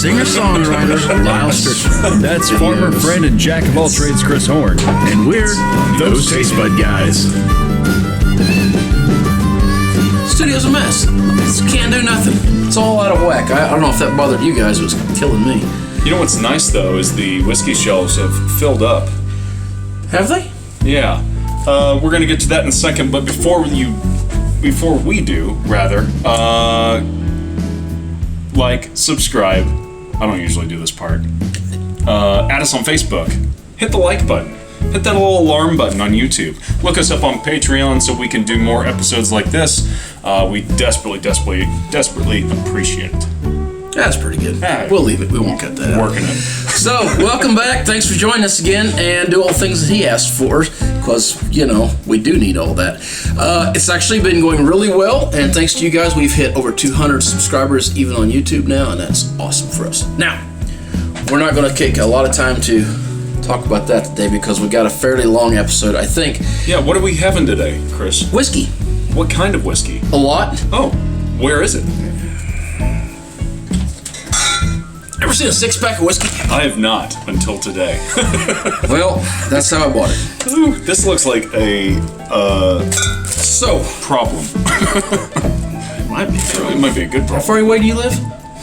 singer-songwriter Lyal Strickland. That's former friend and jack of all trades Chris Horn. And we're those Tastebudguys. Studio's a mess. Can't do nothing. It's all out of whack. I don't know if that bothered you guys. It was killing me. You know what's nice, though, is the whiskey shelves have filled up. Have they? Yeah. We're going to get to that in a second, but before we do, like, subscribe. I don't usually do this part. Add us on Facebook. Hit the like button. Hit that little alarm button on YouTube. Look us up on Patreon so we can do more episodes like this. We desperately appreciate it. That's pretty good. We'll leave it. We won't cut that out. Working it. So, welcome back. Thanks for joining us again and do all the things that he asked for because, we do need all that. It's actually been going really well, and thanks to you guys, we've hit over 200 subscribers even on YouTube now, and that's awesome for us. Now, we're not going to take a lot of time to talk about that today because we got a fairly long episode, I think. Yeah, what are we having today, Chris? Whiskey. What kind of whiskey? A lot. Oh, where is it? Ever seen a six-pack of whiskey? I have not until today. Well, that's how I bought it. Ooh, this looks like a problem. It might be a good problem. How far away do you live?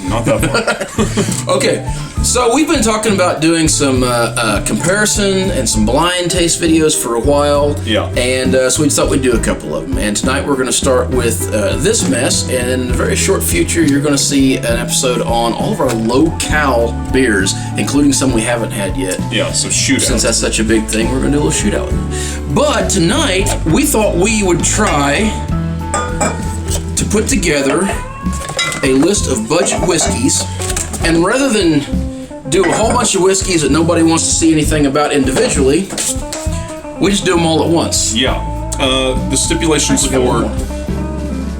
Not that far. Okay, so we've been talking about doing some comparison and some blind taste videos for a while. Yeah. And so we thought we'd do a couple of them. And tonight we're going to start with this mess. And in the very short future, you're going to see an episode on all of our low-cal beers, including some we haven't had yet. Yeah, so shootout. Since that's such a big thing, we're going to do a little shootout. But tonight, we thought we would try to put together a list of budget whiskeys, and rather than do a whole bunch of whiskeys that nobody wants to see anything about individually, we just do them all at once. Yeah. The stipulations for...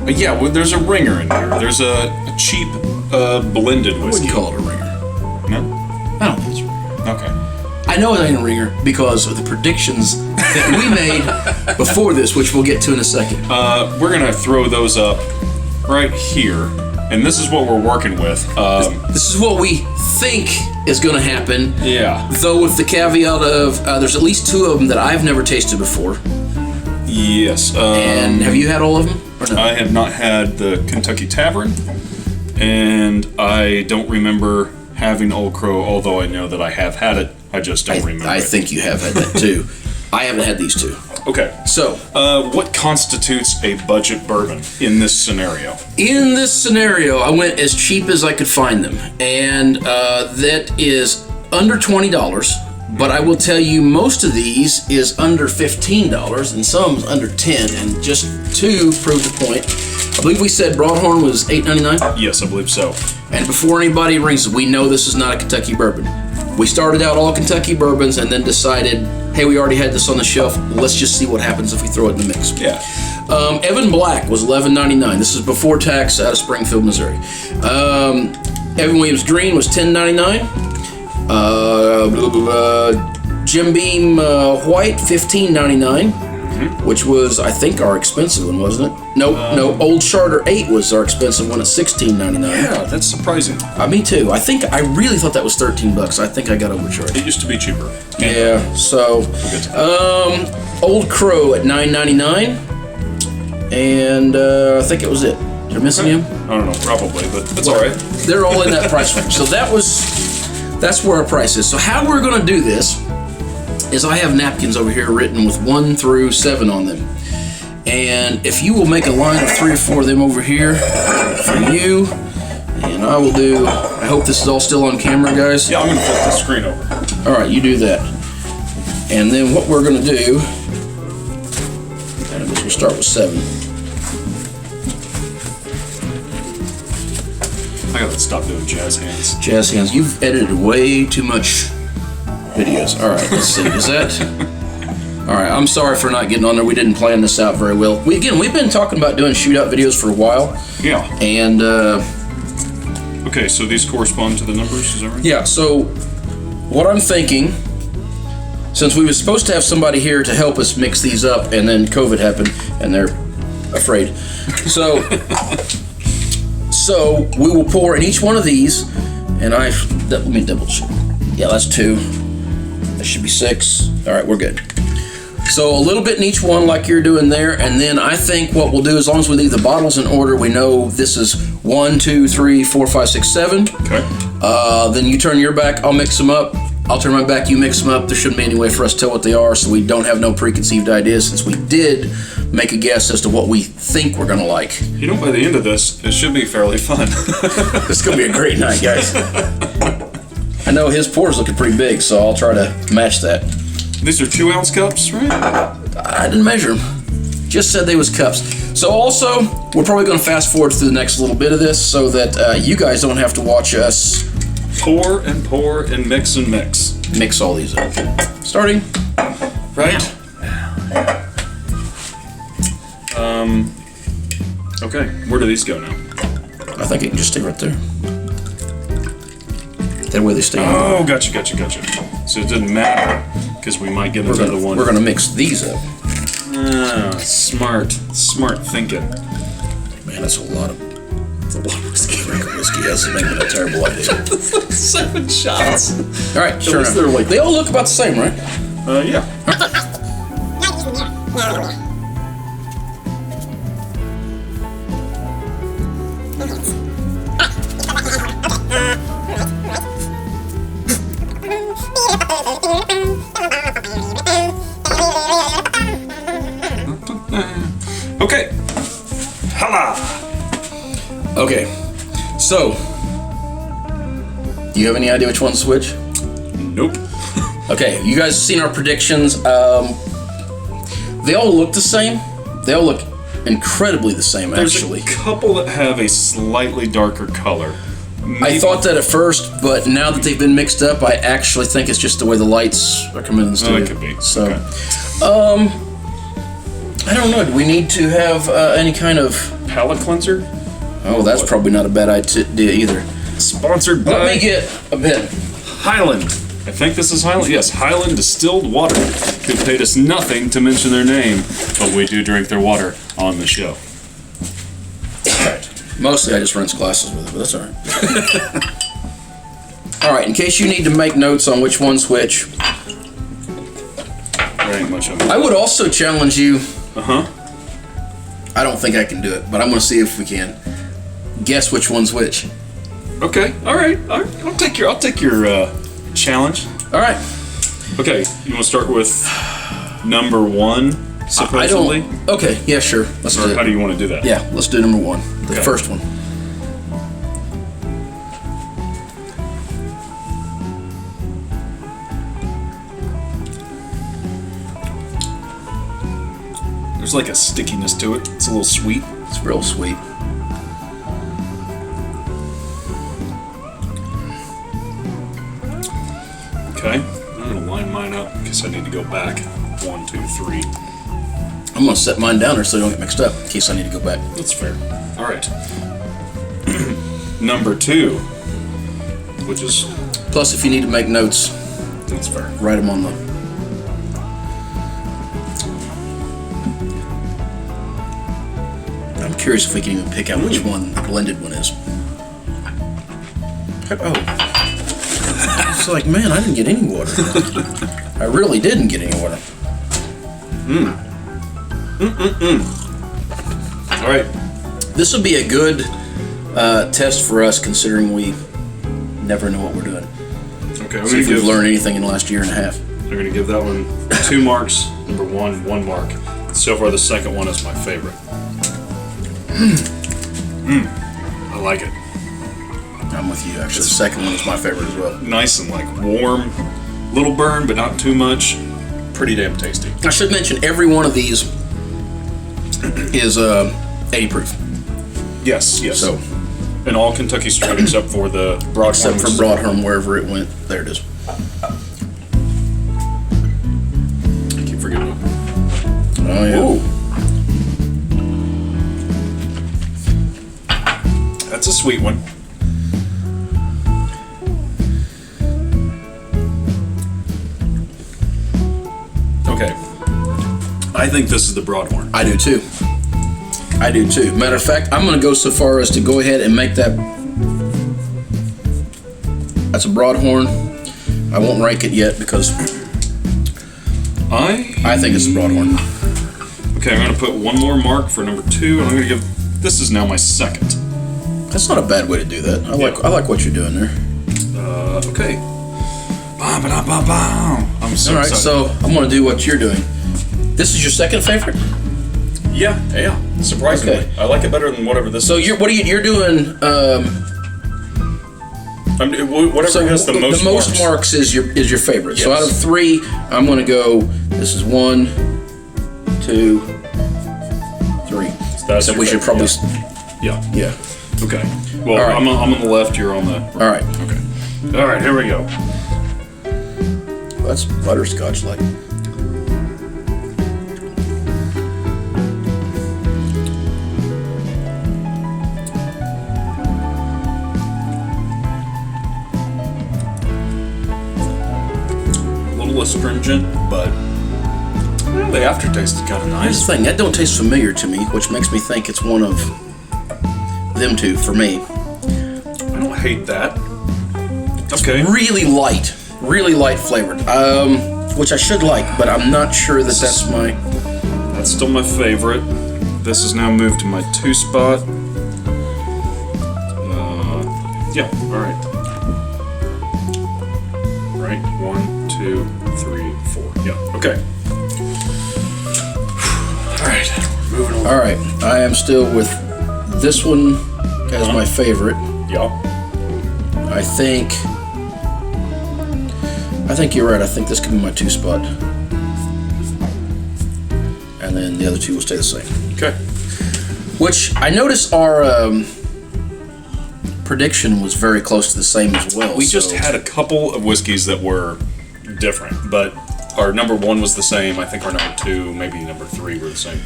there's a ringer in here. There's a cheap blended whiskey. I wouldn't call it a ringer. No? I don't think it's a ringer. Okay. I know it ain't a ringer because of the predictions that we made before this, which we'll get to in a second. We're going to throw those up right here. And this is what we're working with. This is what we think is going to happen. Yeah. Though with the caveat of there's at least two of them that I've never tasted before. Yes. And have you had all of them? Or no? I have not had the Kentucky Tavern, and I don't remember having Old Crow, although I know that I have had it. I just don't remember. I think you have had that too. I haven't had these two. Okay. So, what constitutes a budget bourbon in this scenario? In this scenario, I went as cheap as I could find them, and that is under $20. But I will tell you, most of these is under $15, and some is under $10. And just to prove the point, I believe we said Broadhorn was $8.99. Yes, I believe so. And before anybody rings, we know this is not a Kentucky bourbon. We started out all Kentucky bourbons and then decided, hey, we already had this on the shelf. Let's just see what happens if we throw it in the mix. Yeah. Evan Black was $11.99. This is before tax out of Springfield, Missouri. Evan Williams Green was $10.99. Jim Beam White, $15.99. Which was, I think, our expensive one, wasn't it? No, Old Charter 8 was our expensive one at $16.99. Yeah, that's surprising. Me too. I really thought that was $13. I think I got overcharged. It used to be cheaper. Yeah, so, Old Crow at $9.99, and I think it was it. Did I miss any of them? I don't know, probably, but that's all right. They're all in that price range. So that's where our price is. So how we're going to do this is I have napkins over here written with 1 through 7 on them. And if you will make a line of 3 or 4 of them over here for you, and I will do, I hope this is all still on camera, guys. Yeah, I'm going to flip the screen over. All right, you do that. And then what we're going to do, I guess we'll start with 7. I got to stop doing jazz hands. Jazz hands. You've edited way too much videos. All right, let's see. Is that... All right, I'm sorry for not getting on there. We didn't plan this out very well. We've been talking about doing shootout videos for a while. Yeah. And, okay, so these correspond to the numbers, is that right? Yeah, so what I'm thinking, since we were supposed to have somebody here to help us mix these up, and then COVID happened, and they're afraid. So we will pour in each one of these, And let me double check. Yeah, that's 2. That should be 6. All right, we're good. So a little bit in each one like you're doing there, and then I think what we'll do, as long as we leave the bottles in order, we know this is 1, 2, 3, 4, 5, 6, 7. Okay. Then you turn your back, I'll mix them up. I'll turn my back, you mix them up. There shouldn't be any way for us to tell what they are, so we don't have no preconceived ideas, since we did make a guess as to what we think we're gonna like. You know, by the end of this, it should be fairly fun. It's gonna be a great night, guys. I know his pour's looking pretty big, so I'll try to match that. These are 2-ounce cups, right? I didn't measure them. Just said they was cups. So also, we're probably gonna fast forward through the next little bit of this so that you guys don't have to watch us Pour and mix and mix. mix all these up. Starting Right? Okay, where do these go now? I think it can just stay right there. That way they stay in. Oh, gotcha. So it doesn't matter, because we might get into the one. We're gonna mix these up. Smart thinking. Man, that's a lot of whiskey. Whiskey. That's making a terrible idea. 7 shots. All right, sure. least they're like- They all look about the same, right? Yeah. Okay. Hala. Okay. So, do you have any idea which one to switch? Nope. Okay, you guys have seen our predictions. They all look the same. They all look incredibly the same, actually. There's a couple that have a slightly darker color. I thought that at first, but now that they've been mixed up, I actually think it's just the way the lights are coming in the studio. it could be. So, Okay. I don't know. Do we need to have any kind of... Palate cleanser? Oh, that's probably not a bad idea either. Sponsored by Let me get a bit. Highland. I think this is Highland. Yes, Highland Distilled Water, who paid us nothing to mention their name, but we do drink their water on the show. Mostly I just rinse glasses with it, but that's all right. All right, in case you need to make notes on which one's which, There ain't much of it. I would also challenge you. Uh-huh. I don't think I can do it, but I'm going to see if we can. Guess which one's which. Okay, all right. I'll take your challenge. All right. Okay, you want to start with number 1, supposedly? I don't. Okay, yeah, sure. Let's do Or how it. do you want to do that? Yeah, let's do number 1. The Okay. first one. There's like a stickiness to it. It's a little sweet. It's real sweet. Okay, I'm gonna line mine up because I need to go back. 1, 2, 3. I'm going to set mine down there so they don't get mixed up in case I need to go back. That's fair. All right. Number 2, which is Plus, if you need to make notes, that's fair. write them on the... I'm curious if we can even pick out which one the blended one is. Oh. It's like, man, I didn't get any water. I really didn't get any water. All right. This would be a good test for us, considering we never know what we're doing. Okay, See if we've learned anything in the last year and a half. I'm gonna give that one 2 marks. Number 1, 1 mark. So far, the second one is my favorite. I like it. I'm with you, actually. The second one is my favorite as well. Nice and like warm, little burn, but not too much. Pretty damn tasty. I should mention every one of these is 80 proof. Yes, yes. So, and all Kentucky Straight except for the Broadhorn. except for Broadhorn, wherever it went. There it is. I keep forgetting. Oh, yeah. Ooh. That's a sweet one. Okay. I think this is the Broadhorn. I do too. I do too. Matter of fact, I'm going to go so far as to go ahead and make that That's a Broadhorn. I won't rank it yet because I think it's a Broadhorn. Okay, I'm gonna put one more mark for number 2, and I'm gonna give. This is now my second. That's not a bad way to do that. I like what you're doing there. Okay. I'm so All right, excited. so I'm gonna do what you're doing. This is your second favorite. Yeah. Surprisingly, Okay. I like it better than whatever this. So is. you're doing. Whatever So has the most marks is your favorite. So Yes. out of 3, I'm gonna go. This is 1, 2, 3. That's So your we should favorite, probably. Yeah. Yeah. Okay. Well, All right. I'm on the left. You're on the. Right. All right. Okay. All right. Here we go. That's butterscotch like. A little astringent, but the aftertaste is kind of Here's nice. the thing, that don't taste familiar to me, which makes me think it's one of them two for me. I don't hate that. Okay. Really light flavored, which I should like, but I'm not sure that that's my. That's still my favorite. This has now moved to my 2 spot. Yeah. All right. Right. 1, 2, 3, 4. Yeah. Okay. All right. We're moving on. All right, I am still with this one as my favorite. Yeah. I think you're right. I think this could be my 2 spot, and then the other 2 will stay the same. Okay. Which I noticed our prediction was very close to the same as well. We just had a couple of whiskeys that were different, but our number 1 was the same. I think our number 2, maybe number 3 were the same.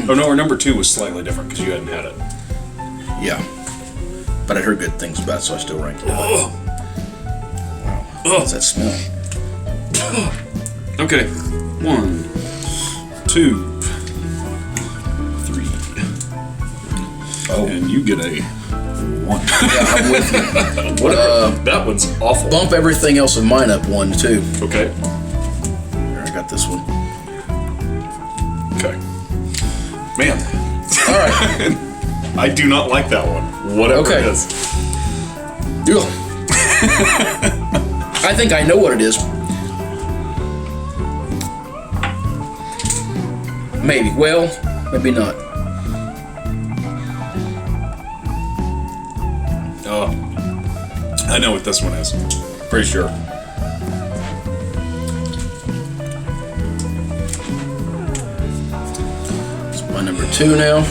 Oh no, our number 2 was slightly different because you hadn't had it. Yeah, but I heard good things about it, so I still ranked it. Oh. Wow, what's that smell? Okay. 1, 2, 3. Oh, And you get a 1. yeah, I'm with you. That one's awful. Bump everything else of mine up 1 too. Okay. Here, I got this one. Okay. Man, All right. I do not like that one. Whatever Okay. it is. Ugh. I think I know what it is. Maybe. Well, maybe not. Oh, I know what this one is. Pretty sure. It's my number 2 now.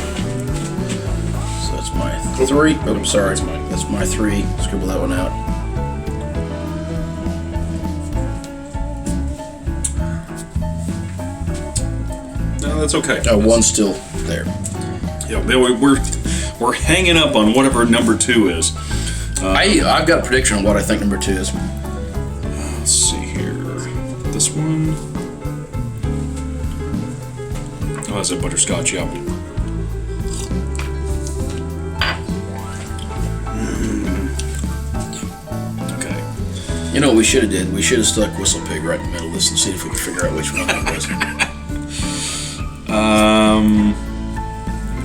So that's my 3. Oh, I'm sorry. That's my 3. Scribble that one out. No, that's okay. 1's still there. Yeah, we're hanging up on whatever number 2 is. I've got a prediction on what I think number 2 is. Let's see here. This one. Oh, that's a butterscotch, yeah. Okay. You know what we should have did? We should have stuck Whistle Pig right in the middle of this and see if we could figure out which one it was.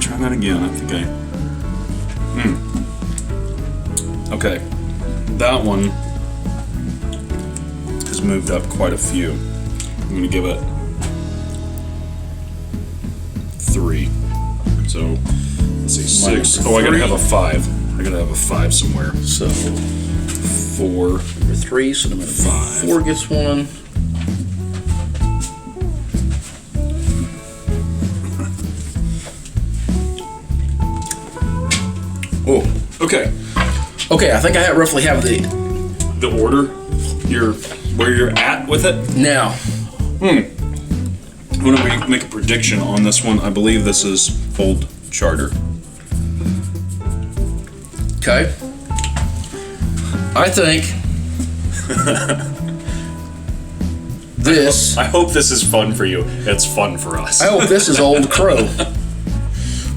Try that again. I think Okay. That one has moved up quite a few. I'm going to give it 3. So, let's see, 6. Oh, I got to have a 5. I got to have a 5 somewhere. So 4. number 3, so number 5. 4 gets 1. Oh, okay. Okay, I think I roughly have the order, where you're at with it. now. I'm going to make a prediction on this one. I believe this is Old Charter. Okay. I think this. I hope this is fun for you. It's fun for us. I hope this is Old Crow.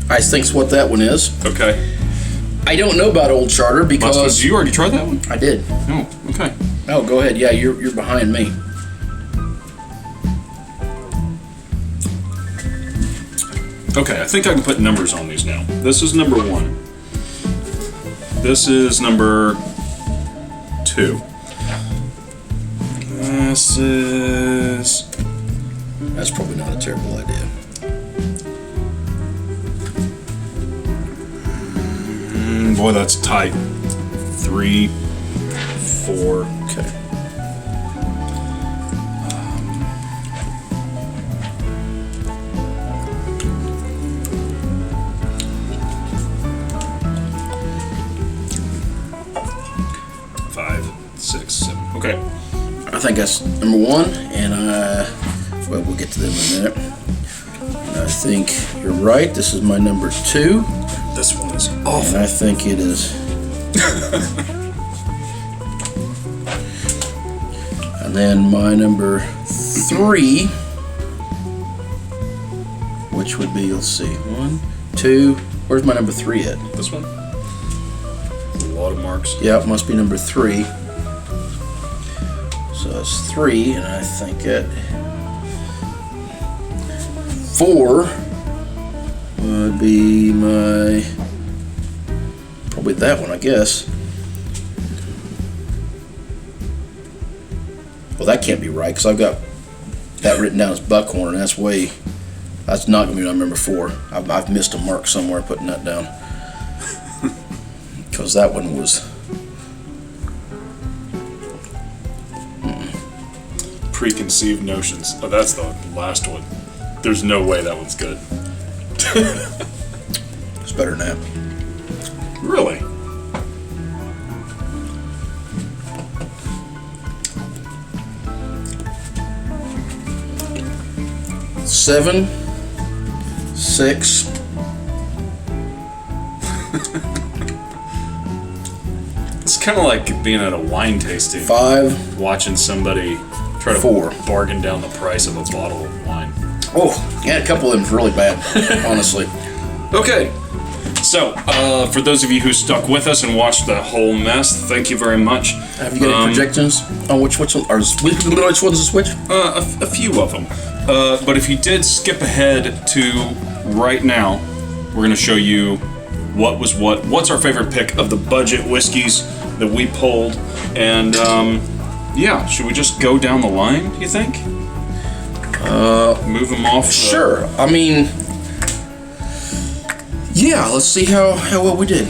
I think's what that one is. Okay. I don't know about Old Charter because you already tried that one? I did. Oh, okay. Oh, go ahead. Yeah, you're behind me. Okay, I think I can put numbers on these now. This is number 1. This is number 2. This is... That's probably not a terrible idea. Boy, that's tight. 3, 4. Okay. 5, 6, 7. Okay. I think that's number 1, and well, we'll get to them in a minute. And I think you're right. This is my number 2. This one is awful. And I think it is. And then my number 3, which would be, let's see, 1, 2. Where's my number 3 at? This one? A lot of marks. Yeah, it must be number 3. So it's 3, and I think it 4 would be my, probably that one, I guess. Well, that can't be right, because I've got that written down as Buckhorn, and that's not going to be my number 4. I've missed a mark somewhere putting that down. Because that one was... Preconceived notions. Oh, that's the last one. There's no way that one's good. It's better than that. Really? Seven, 6. It's kind of like being at a wine tasting. 5. Watching somebody try to 4. bargain down the price of a bottle of wine. Oh, yeah, a couple of them's really bad, honestly. Okay. So, for those of you who stuck with us and watched the whole mess, thank you very much. Have you got any projections on which one's the switch? A few of them. But if you did skip ahead to right now, we're going to show you what was what. What's our favorite pick of the budget whiskeys that we pulled. And, yeah, should we just go down the line, do you think? Move them off? Sure. I mean, yeah, let's see how well we did.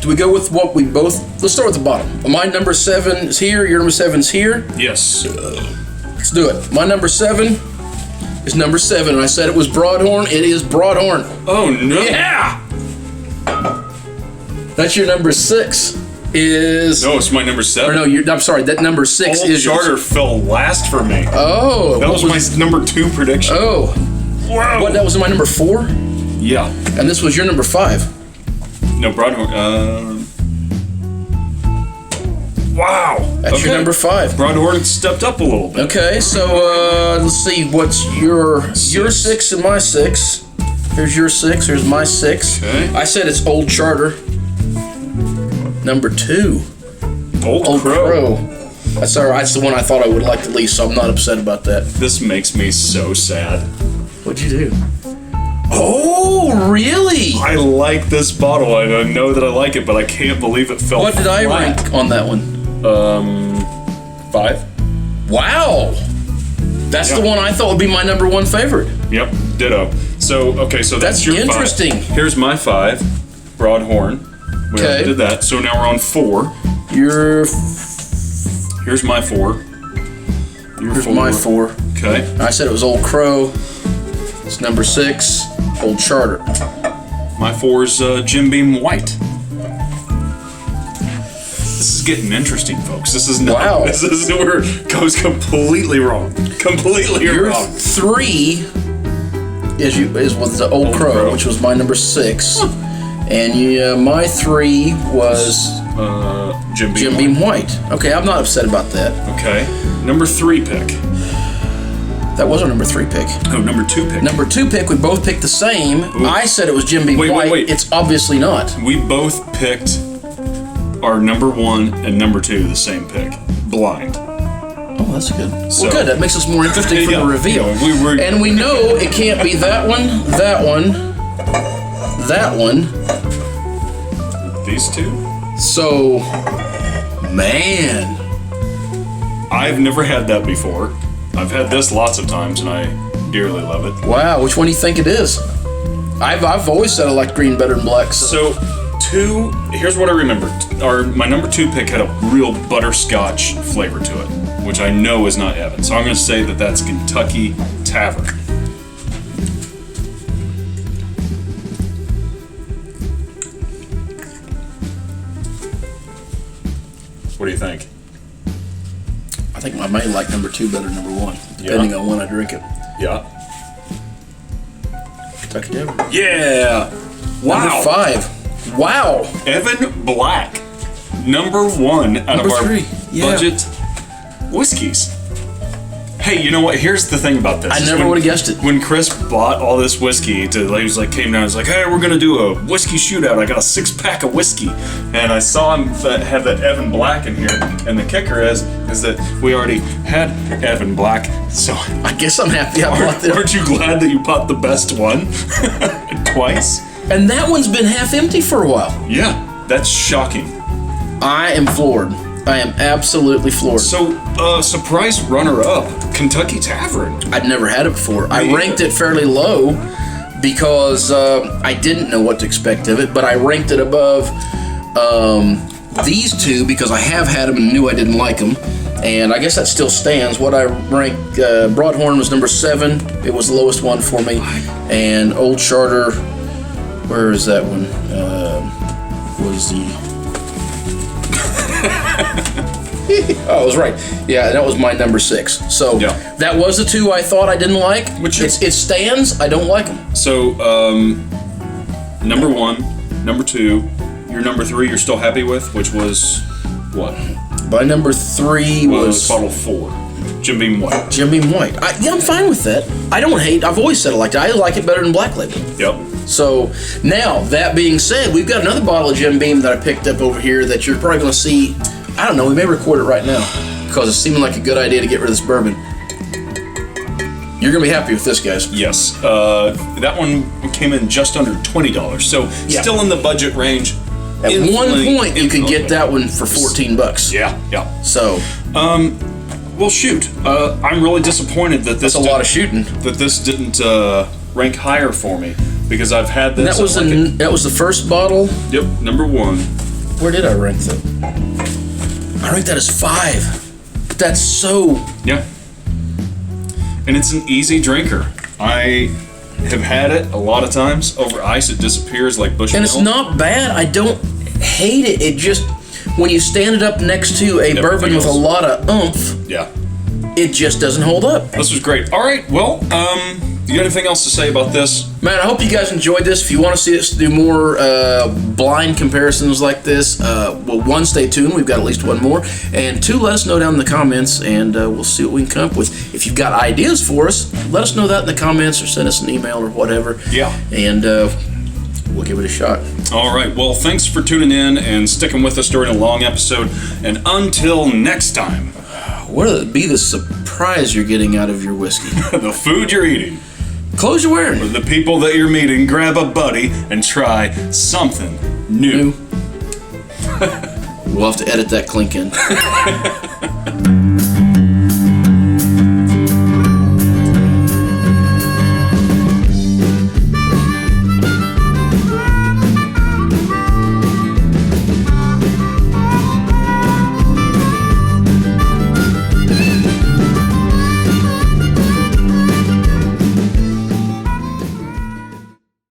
Do we go with what we both... Let's start with the bottom. My number 7 is here, your number 7 is here. Yes. Let's do it. My number 7 is number 7, and I said it was Broadhorn. It is Broadhorn. Oh, no. Yeah! That's your number 6. Is... No, it's my number 7. Or no, I'm sorry, that number 6 Old is Charter yours. fell last for me. Oh. That was my number 2 prediction. Oh. Wow. What, that was my number 4? Yeah. And this was your number 5. No, Broadhorn. Wow. That's your number 5. Broadhorn stepped up a little bit. Okay, so let's see. What's your 6 and my 6? Here's your 6. Here's my 6. Okay. I said it's Old Charter. Number 2. Old Crow. That's all right. That's the one I thought I would like the least, so I'm not upset about that. This makes me so sad. What'd you do? Oh, really? I like this bottle. I know that I like it, but I can't believe it fell What did I flat. rank on that one? 5. Wow. That's the one I thought would be my number 1 favorite. Yep, ditto. So, okay, so that's your interesting. 5. Here's my 5, Broadhorn. We already did that. So now we're on 4. Here's my 4. Here's my 4. Okay. I said it was Old Crow. It's number 6, Old Charter. My 4's Jim Beam White. This is getting interesting, folks. This is not. Wow. This is where it goes completely wrong. Completely Your wrong. 3 was the Old Crow, which was my number 6, and my 3 was Jim Beam White. Okay, I'm not upset about that. Okay. Number 3 pick. That was our number 3 pick. Oh, number 2 pick. Number 2 pick, we both picked the same. Ooh. I said it was Jim Beam White. Wait. It's obviously not. We both picked our number 1 and number 2 the same pick. Blind. Oh, that's good. So- Well, good. That makes us more interesting for Yeah, the reveal. yeah, And we know it can't be that one, that one. These 2? So, man. I've never had that before. I've had this lots of times, and I dearly love it. Wow, which one do you think it is? I've always said I like green better than black. So, 2, here's what I remember. My number 2 pick had a real butterscotch flavor to it, which I know is not Evan. So I'm going to say that that's Kentucky Tavern. What do you think? I think I may like number 2 better than number 1, depending on when I drink it. Yeah. Kentucky Tavern. Yeah! Wow! Number 5. Wow! Evan Black, number 1 out Number of our 3, yeah. budget whiskeys. Hey, you know what? Here's the thing about this. I never would have guessed it. When Chris bought all this whiskey, he was like, came down, he was like, hey, we're gonna do a whiskey shootout. I got a 6-pack of whiskey, and I saw him have that Evan Black in here. And the kicker is that we already had Evan Black, so I guess I'm happy I bought this. aren't you glad that you bought the best one twice? And that one's been half empty for a while. Yeah, that's shocking. I am floored. I am absolutely floored. So, surprise runner-up, Kentucky Tavern. I'd never had it before. I either. ranked it fairly low because I didn't know what to expect of it, but I ranked it above these 2 because I have had them and knew I didn't like them. And I guess that still stands. What I ranked, Broadhorn was number 7. It was the lowest one for me. And Old Charter, where is that one? Was the... Oh, I was right. Yeah, that was my number 6. So Yeah. that was the 2 I thought I didn't like. Which it stands. I don't like them. So, number 1, number 2, your number 3 you're still happy with, which was what? My number 3 was bottle 4, Jim Beam White. Jim Beam White. I'm fine with that. I don't hate. I've always said I liked it. I like it better than Black Label. Yep. So now that being said, we've got another bottle of Jim Beam that I picked up over here that you're probably going to see. I don't know. We may record it right now because it's seeming like a good idea to get rid of this bourbon. You're going to be happy with this, guys. Yes. That one came in just under $20, so Yeah. still in the budget range. At one Infinitely- point, you could get infinitely. that one for $14. Yeah. So Well, shoot. I'm really disappointed that this that's a lot of shooting. didn't rank higher for me because I've had this. That was that was the first bottle. Yep, number 1. Where did I rank that? I ranked that as 5. That's so... Yeah. And it's an easy drinker. I have had it a lot of times. Over ice, it disappears like Bushmilk. And it's not bad. I don't hate it. It just... When you stand it up next to a bourbon with a lot of oomph, Yeah. it just doesn't hold up. This was great. All right, well, you got anything else to say about this? Man, I hope you guys enjoyed this. If you want to see us do more blind comparisons like this, well, 1, stay tuned. We've got at least 1 more. And 2, let us know down in the comments, and we'll see what we can come up with. If you've got ideas for us, let us know that in the comments or send us an email or whatever. Yeah. And we'll give it a shot. All right, well, thanks for tuning in and sticking with us during a long episode. And until next time, What would be the surprise you're getting out of your whiskey? the food you're eating, Clothes you're wearing. the people that you're meeting, grab a buddy and try something new. We'll have to edit that clink in.